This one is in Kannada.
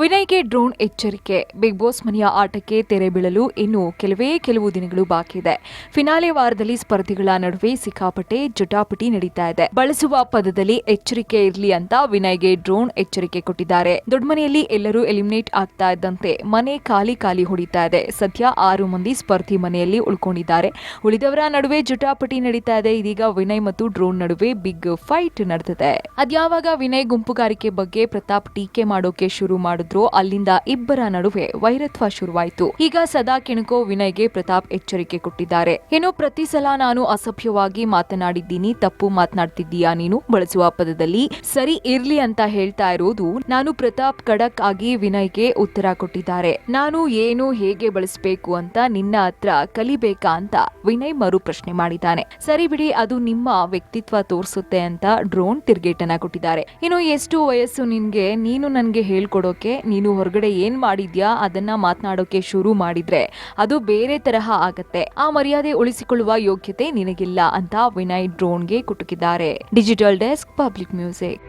ವಿನಯ್ಗೆ ಡ್ರೋನ್ ಎಚ್ಚರಿಕೆ. ಬಿಗ್ ಬಾಸ್ ಮನೆಯ ಆಟಕ್ಕೆ ತೆರೆ ಬೀಳಲು ಇನ್ನು ಕೆಲವು ದಿನಗಳು ಬಾಕಿ ಇದೆ. ಫಿನಾಲೆ ವಾರದಲ್ಲಿ ಸ್ಪರ್ಧಿಗಳ ನಡುವೆ ಸಿಕ್ಕಾಪಟ್ಟೆ ಜಟಾಪಟಿ ನಡೀತಾ ಇದೆ. ಬಳಸುವ ಪದದಲ್ಲಿ ಎಚ್ಚರಿಕೆ ಇರಲಿ ಅಂತ ವಿನಯ್ಗೆ ಡ್ರೋನ್ ಎಚ್ಚರಿಕೆ ಕೊಟ್ಟಿದ್ದಾರೆ. ದೊಡ್ಡಮನೆಯಲ್ಲಿ ಎಲ್ಲರೂ ಎಲಿಮಿನೇಟ್ ಆಗ್ತಾ ಇದ್ದಂತೆ ಮನೆ ಖಾಲಿ ಹೊಡಿತಾ ಇದೆ. ಸದ್ಯ 6 ಮಂದಿ ಸ್ಪರ್ಧಿ ಮನೆಯಲ್ಲಿ ಉಳ್ಕೊಂಡಿದ್ದಾರೆ. ಉಳಿದವರ ನಡುವೆ ಜಟಾಪಟಿ ನಡೀತಾ ಇದೆ. ಇದೀಗ ವಿನಯ್ ಮತ್ತು ಡ್ರೋನ್ ನಡುವೆ ಬಿಗ್ ಫೈಟ್ ನಡೆದಿದೆ. ಅದ್ಯಾವಾಗ ವಿನಯ್ ಗುಂಪುಗಾರಿಕೆ ಬಗ್ಗೆ ಪ್ರತಾಪ್ ಟೀಕೆ ಮಾಡೋಕೆ ಶುರು ಮಾಡಿದ್ರು ಅಲ್ಲಿಂದ ಇಬ್ಬರ ನಡುವೆ ವೈರತ್ವ ಶುರುವಾಯಿತು. ಈಗ ಸದಾ ಕೆಣಕೋ ವಿನಯ್ಗೆ ಪ್ರತಾಪ್ ಎಚ್ಚರಿಕೆ ಕೊಟ್ಟಿದ್ದಾರೆ. ಏನೋ ಪ್ರತಿ ಸಲ ನಾನು ಅಸಭ್ಯವಾಗಿ ಮಾತನಾಡಿದ್ದೀನಿ, ತಪ್ಪು ಮಾತನಾಡ್ತಿದ್ದೀಯಾ ನೀನು, ಬಳಸುವ ಪದದಲ್ಲಿ ಸರಿ ಇರ್ಲಿ ಅಂತ ಹೇಳ್ತಾ ಇರೋದು ನಾನು. ಪ್ರತಾಪ್ ಖಡಕ್ ಆಗಿ ವಿನಯ್ಗೆ ಉತ್ತರ ಕೊಟ್ಟಿದ್ದಾರೆ. ನಾನು ಏನು ಹೇಗೆ ಬಳಸಬೇಕು ಅಂತ ನಿನ್ನ ಹತ್ರ ಕಲಿಬೇಕಾ ಅಂತ ವಿನಯ್ ಮರು ಪ್ರಶ್ನೆ ಮಾಡಿದ್ದಾನೆ. ಸರಿ ಬಿಡಿ, ಅದು ನಿಮ್ಮ ವ್ಯಕ್ತಿತ್ವ ತೋರಿಸುತ್ತೆ ಅಂತ ಡ್ರೋನ್ ತಿರ್ಗೇಟನ ಕೊಟ್ಟಿದ್ದಾರೆ. ಇನ್ನು ಎಷ್ಟು ವಯಸ್ಸು ನಿನ್ಗೆ, ನೀನು ನನ್ಗೆ ಹೇಳ್ಕೊಡೋಕೆ, ನೀನು ಹೊರಗಡೆ ಏನ್ ಮಾಡಿದ್ಯಾ ಅದನ್ನ ಮಾತನಾಡೋಕೆ ಶುರು ಮಾಡಿದ್ರೆ ಅದು ಬೇರೆ ತರಹ ಆಗತ್ತೆ. ಆ ಮರ್ಯಾದೆ ಉಳಿಸಿಕೊಳ್ಳುವ ಯೋಗ್ಯತೆ ನಿನಗಿಲ್ಲ ಅಂತ ವಿನಯ್ ಡ್ರೋನ್ಗೆ ಕುಟುಕಿದ್ದಾರೆ. Digital desk, public music.